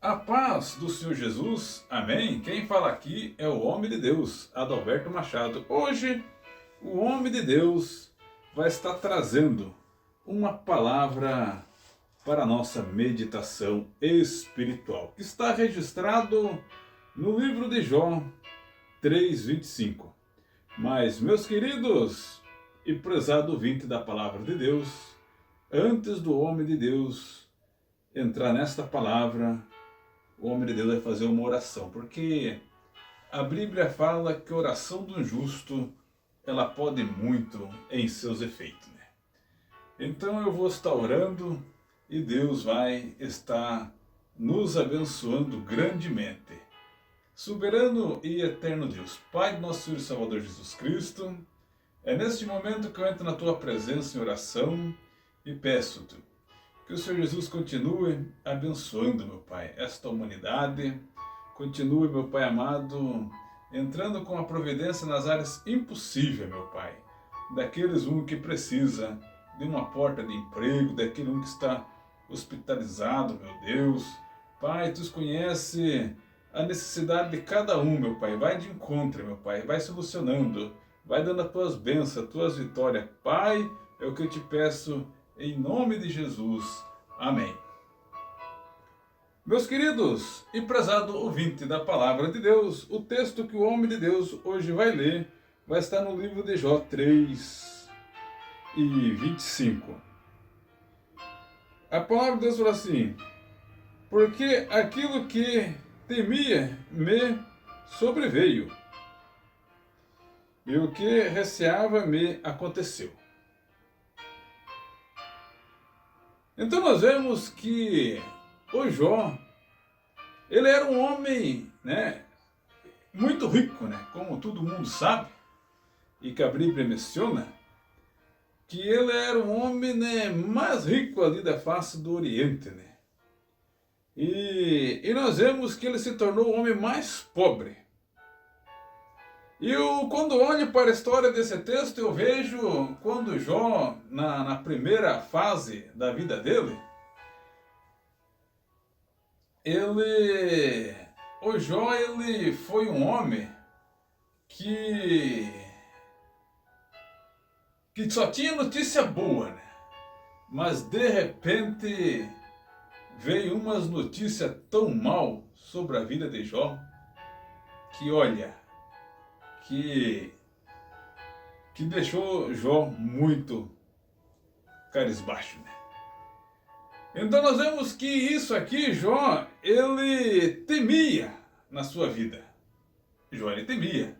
A paz do Senhor Jesus, amém? Quem fala aqui é o homem de Deus, Adalberto Machado. Hoje, o homem de Deus vai estar trazendo uma palavra para a nossa meditação espiritual, que está registrado no livro de Jó 3:25. Mas, meus queridos e prezado ouvinte da palavra de Deus, antes do homem de Deus entrar nesta palavra, o homem de Deus vai fazer uma oração, porque a Bíblia fala que a oração do justo, ela pode muito em seus efeitos, né? Então eu vou estar orando e Deus vai estar nos abençoando grandemente. Soberano e eterno Deus, Pai do nosso Senhor e Salvador Jesus Cristo, é neste momento que eu entro na Tua presença em oração e peço-Te que o Senhor Jesus continue abençoando, meu Pai, esta humanidade. Continue, meu Pai amado, entrando com a providência nas áreas impossíveis, meu Pai. Daqueles que precisa de uma porta de emprego, daquele que está hospitalizado, meu Deus. Pai, Tu conhece a necessidade de cada meu Pai. Vai de encontro, meu Pai. Vai solucionando. Vai dando as Tuas bênçãos, as Tuas vitórias. Pai, é o que eu te peço em nome de Jesus. Amém. Meus queridos e prezado ouvinte da palavra de Deus, o texto que o homem de Deus hoje vai ler vai estar no livro de Jó 3:25. A palavra de Deus fala assim: porque aquilo que temia me sobreveio, e o que receava me aconteceu. Então nós vemos que o Jó, ele era um homem, né, muito rico, né, como todo mundo sabe, e que a Bíblia menciona, que ele era um homem, né, mais rico ali da face do Oriente, né. E nós vemos que ele se tornou o homem mais pobre. E quando olho para a história desse texto, eu vejo quando Jó, na primeira fase da vida dele, o Jó, ele foi um homem que só tinha notícia boa, né? Mas de repente veio umas notícias tão mal sobre a vida de Jó, que olha, que deixou Jó muito cabisbaixo, né? Então nós vemos que isso aqui, Jó, ele temia na sua vida. Jó, ele temia.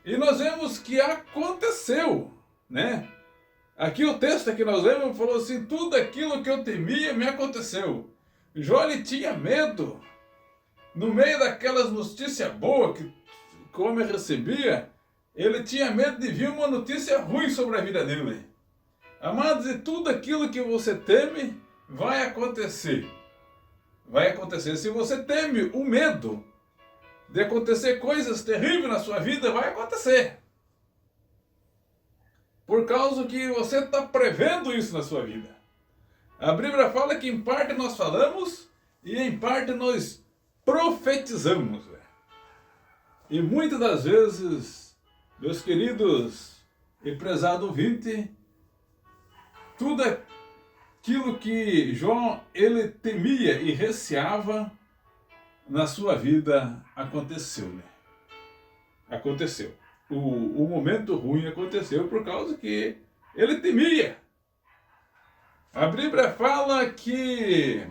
E nós vemos que aconteceu, né? Aqui o texto que nós lemos falou assim: tudo aquilo que eu temia me aconteceu. Jó, ele tinha medo. No meio daquelas notícias boas que o homem recebia, ele tinha medo de vir uma notícia ruim sobre a vida dele. Amados, e tudo aquilo que você teme vai acontecer. Vai acontecer. Se você teme o medo de acontecer coisas terríveis na sua vida, vai acontecer. Por causa que você está prevendo isso na sua vida. A Bíblia fala que em parte nós falamos e em parte nós profetizamos. E muitas das vezes, meus queridos e prezado ouvinte, tudo aquilo que Jó, ele temia e receava na sua vida aconteceu, né? Aconteceu. O momento ruim aconteceu por causa que ele temia. A Bíblia fala que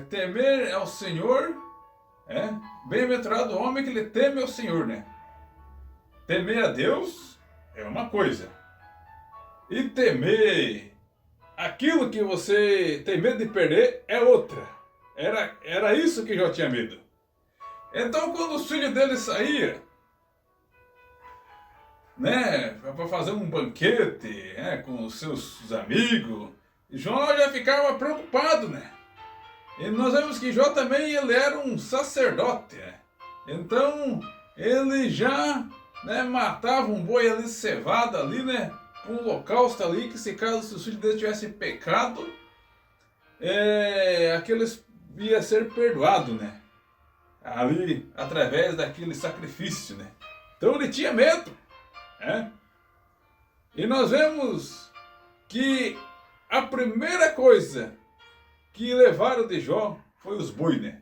temer ao Senhor, bem-aventurado o homem que lhe teme ao Senhor, né? Temer a Deus é uma coisa, e temer aquilo que você tem medo de perder é outra. Era isso que Jó tinha medo. Então quando os filhos dele saíam, né, para fazer um banquete, né, com os seus amigos, Jó já ficava preocupado, né? E nós vemos que Jó também, ele era um sacerdote, né? Então ele já, né, matava um boi ali cevado ali, né, um holocausto ali, que se caso os filhos dele tivessem pecado, aqueles ia ser perdoado, né? Ali, através daquele sacrifício, né? Então ele tinha medo, né? E nós vemos que a primeira coisa que levaram de Jó foi os bois, né?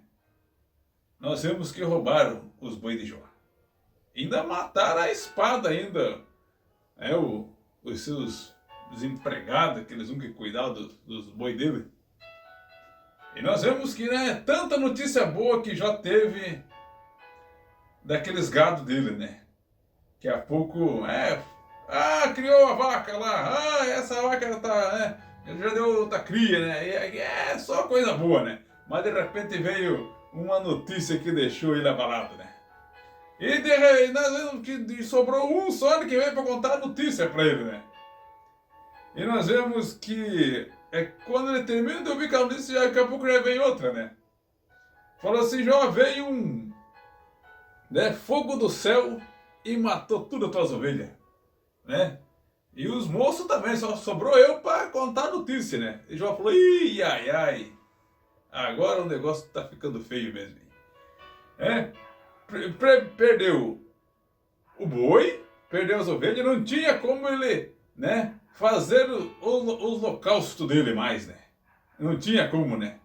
Nós vemos que roubaram os bois de Jó. Ainda mataram a espada ainda, os seus desempregados, aqueles que cuidavam dos bois dele. E nós vemos que, né, tanta notícia boa que Jó teve daqueles gados dele, né? Daqui a pouco, criou a vaca lá, essa vaca tá, né, já deu outra cria, né? E é só coisa boa, né? Mas de repente veio uma notícia que deixou ele abalado, né? E nós vemos que sobrou um só que veio para contar a notícia para ele, né? E nós vemos que quando ele termina de ouvir aquela notícia, daqui a pouco já vem outra, né? Falou assim, Jó, veio um fogo do céu e matou tudo as tuas ovelhas, né? E os moços também, só sobrou eu para contar a notícia, né? E Jó falou, ih, ai, ai, agora o negócio tá ficando feio mesmo. Perdeu o boi, perdeu as ovelhas, não tinha como ele, né, fazer os holocaustos dele mais, né? Não tinha como, né?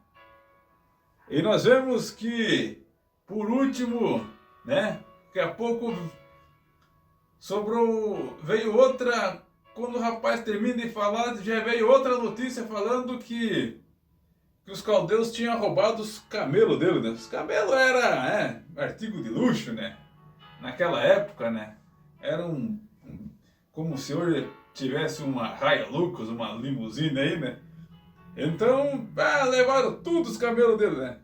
E nós vemos que, por último, né, daqui a pouco veio outra, quando o rapaz termina de falar, já veio outra notícia falando que os caldeus tinham roubado os camelos dele, né? Os camelos era artigo de luxo, né? Naquela época, né? Era como se hoje tivesse uma Hilux, uma limusine aí, né? Então, levaram tudo os camelos dele, né?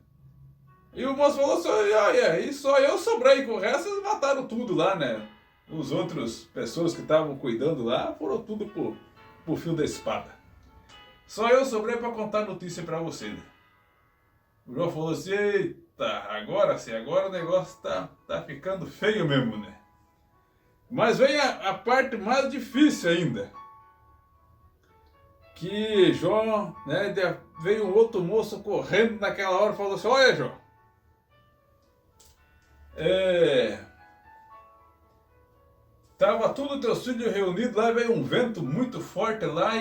E o moço falou assim, e só eu sobrei, com o resto eles mataram tudo lá, né? Os outros pessoas que estavam cuidando lá foram tudo pro fio da espada. Só eu sobrei para contar a notícia para você, né? O João falou assim, eita, agora sim, agora o negócio tá ficando feio mesmo, né? Mas vem a parte mais difícil ainda. Que Jó, né, veio um outro moço correndo naquela hora e falou assim, olha, Jó, tava tudo teus filhos reunidos lá, veio um vento muito forte lá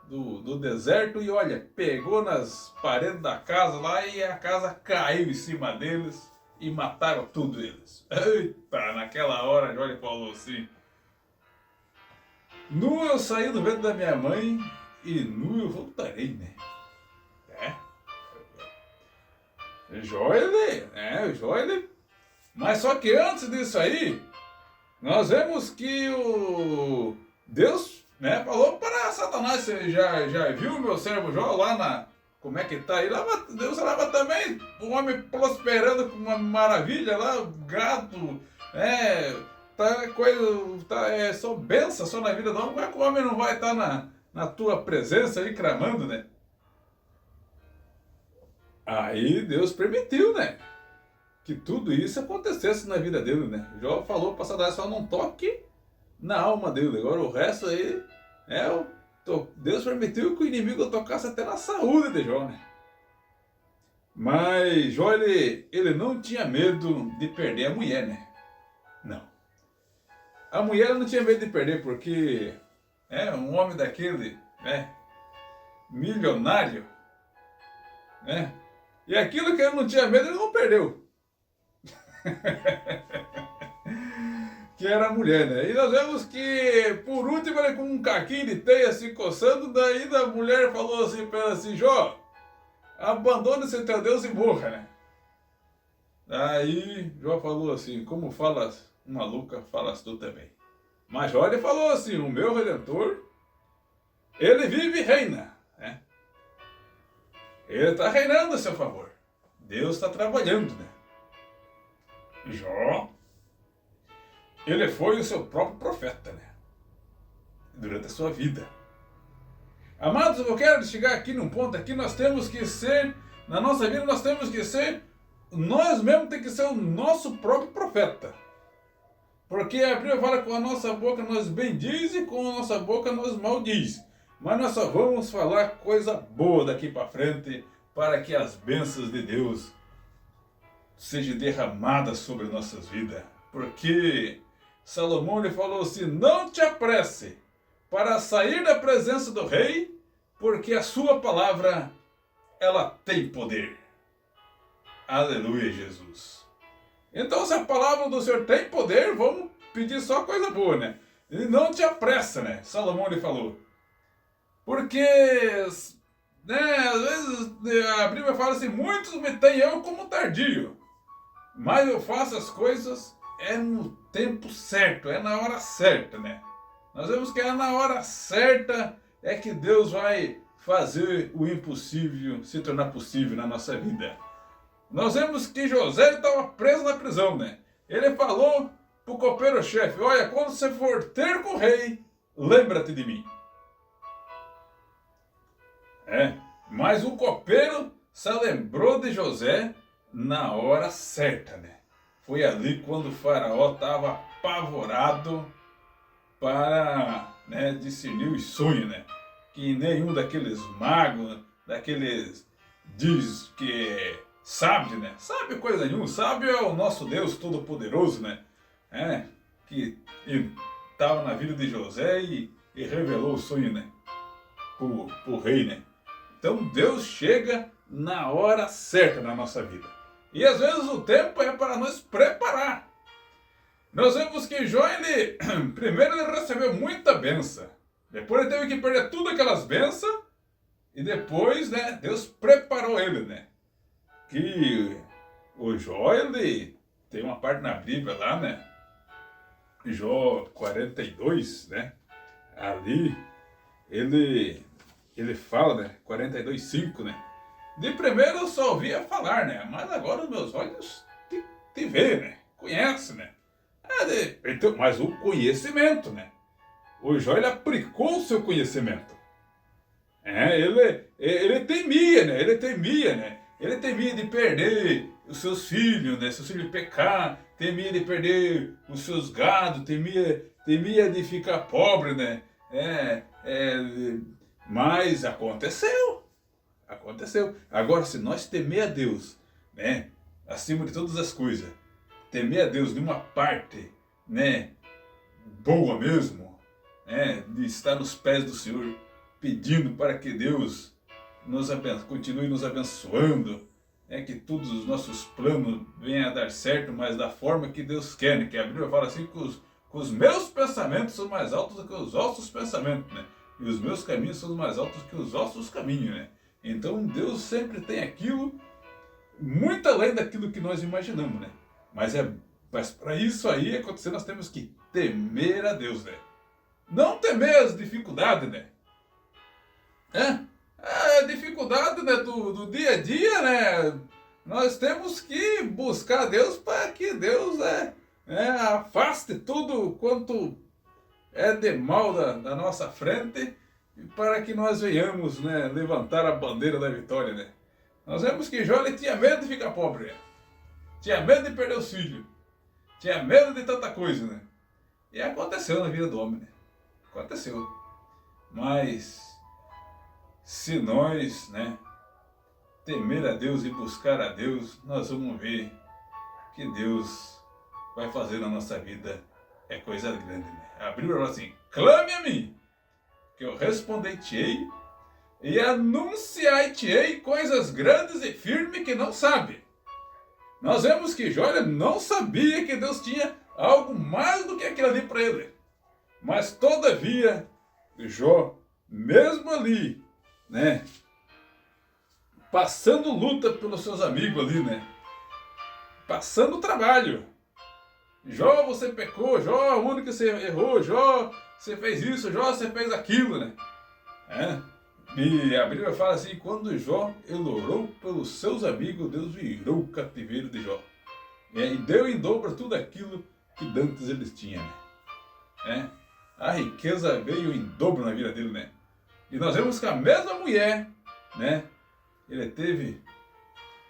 do deserto e olha, pegou nas paredes da casa lá e a casa caiu em cima deles e mataram tudo eles. Eita, naquela hora Jó falou assim, nu eu saí do ventre da minha mãe e nu eu voltarei, né? Jó ele... Mas só que antes disso aí, nós vemos que o Deus, né, falou para Satanás, você já viu meu servo Jó lá como é que tá aí? Lá, Deus estava também, o homem prosperando com uma maravilha lá, gado, só benção só na vida do homem. Como é que o homem não vai estar na tua presença aí clamando, né? Aí Deus permitiu, né, que tudo isso acontecesse na vida dele, né? Jó falou para Satanás, só não toque na alma dele. Agora o resto aí, Deus permitiu que o inimigo tocasse até na saúde de Jó, né? Mas Jó, ele não tinha medo de perder a mulher, né? Não. A mulher não tinha medo de perder porque um homem daquele, né, milionário, né? E aquilo que ele não tinha medo, ele não perdeu. Que era a mulher, né? E nós vemos que, por último, ele com um caquinho de teia se coçando, daí a mulher falou assim para ele assim, Jó, abandone esse teu Deus e morra, né? Aí Jó falou assim, como falas uma louca, falas tu também. Mas Jó ele falou assim, o meu Redentor, ele vive e reina, né? Ele está reinando a seu favor. Deus está trabalhando, né? Jó, ele foi o seu próprio profeta, né? Durante a sua vida. Amados, eu quero chegar aqui num ponto aqui, nós temos que ser, na nossa vida nós mesmos temos que ser o nosso próprio profeta. Porque a Bíblia fala que com a nossa boca nós bendiz e com a nossa boca nós maldiz. Mas nós só vamos falar coisa boa daqui para frente para que as bênçãos de Deus sejam derramadas sobre nossas vidas. Porque Salomão lhe falou assim: não te apresse para sair da presença do rei, porque a sua palavra ela tem poder. Aleluia, Jesus. Então, se a palavra do Senhor tem poder, vamos pedir só coisa boa, né? E não te apressa, né? Salomão lhe falou. Porque, né, às vezes a Bíblia fala assim: muitos me têm eu como tardio, mas eu faço as coisas no tempo certo, na hora certa, né? Nós vemos que na hora certa é que Deus vai fazer o impossível se tornar possível na nossa vida. Nós vemos que José estava preso na prisão, né? Ele falou para o copeiro-chefe: olha, quando você for ter com o rei, lembra-te de mim. Mas o copeiro se lembrou de José na hora certa, né? Foi ali quando o faraó estava apavorado para, né, discernir os sonhos, né? Que nenhum daqueles magos, daqueles diz que sábio, né? Sábio coisa nenhuma, sábio é o nosso Deus Todo-Poderoso, né? Que estava na vida de José e revelou o sonho, né? Pro rei, né? Então Deus chega na hora certa na nossa vida. E às vezes o tempo é para nos preparar. Nós vemos que Jó, primeiro ele recebeu muita benção. Depois ele teve que perder tudo aquelas bênçãos. E depois, né, Deus preparou ele, né? Que o Jó, ele tem uma parte na Bíblia lá, né? Jó 42, né? Ali, ele fala, né? 42:5, né? De primeiro eu só ouvia falar, né? Mas agora os meus olhos te vê, né? Conhece, né? Então, mas o conhecimento, né? O Jó, ele aplicou o seu conhecimento. Ele temia, né? Ele temia, né? Ele temia de perder os seus filhos, né? Seus filhos pecar, temia de perder os seus gados, temia de ficar pobre, né? Mas aconteceu. Aconteceu. Agora, se nós temer a Deus, né? Acima de todas as coisas, temer a Deus de uma parte, né? Boa mesmo, né? De estar nos pés do Senhor, pedindo para que Deus continue nos abençoando, que todos os nossos planos venham a dar certo, mas da forma que Deus quer, né? Que a Bíblia fala assim que os meus pensamentos são mais altos do que os vossos pensamentos, né? E os meus caminhos são mais altos que os vossos caminhos, né? Então Deus sempre tem aquilo muito além daquilo que nós imaginamos, né? Mas para isso aí acontecer, nós temos que temer a Deus, né? Não temer as dificuldades, né? A dificuldade, né, do dia a dia, né? Nós temos que buscar a Deus para que Deus afaste tudo quanto é de mal da nossa frente, para que nós venhamos, né, levantar a bandeira da vitória, né? Nós vemos que Jó, ele tinha medo de ficar pobre, né? Tinha medo de perder os filhos, tinha medo de tanta coisa, né? E aconteceu na vida do homem, né? Aconteceu. Mas se nós, né, temer a Deus e buscar a Deus, nós vamos ver que Deus vai fazer na nossa vida coisa grande, né? A Bíblia fala assim: clame a mim, que eu responder-te-ei e anunciar-te-ei coisas grandes e firmes que não sabe. Nós vemos que Jó não sabia que Deus tinha algo mais do que aquilo ali para ele. Mas todavia, Jó, mesmo ali, né, passando luta pelos seus amigos ali, né, passando trabalho. Jó, você pecou, Jó, onde que você errou, Jó, você fez isso, Jó, você fez aquilo, né? E a Bíblia fala assim: quando Jó ele orou pelos seus amigos, Deus virou o cativeiro de Jó. E deu em dobro tudo aquilo que dantes eles tinham, né? A riqueza veio em dobro na vida dele, né? E nós vemos que a mesma mulher, né? Ele teve,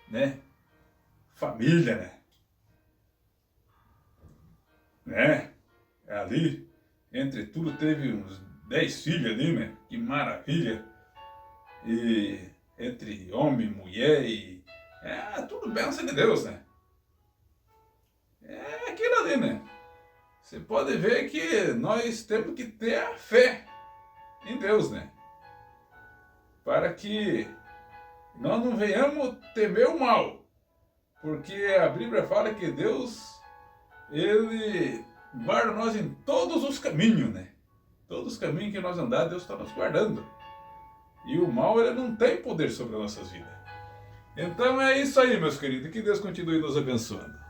né? Família, né? né? Ali, entre tudo, teve uns 10 filhos ali, né? Que maravilha! E entre homem, mulher e... tudo bênção de Deus, né? É aquilo ali, né? Você pode ver que nós temos que ter a fé em Deus, né? Para que nós não venhamos temer o mal. Porque a Bíblia fala que Deus, Ele guarda nós em todos os caminhos, né? Todos os caminhos que nós andar, Deus está nos guardando. E o mal, ele não tem poder sobre as nossas vidas. Então é isso aí, meus queridos. Que Deus continue nos abençoando.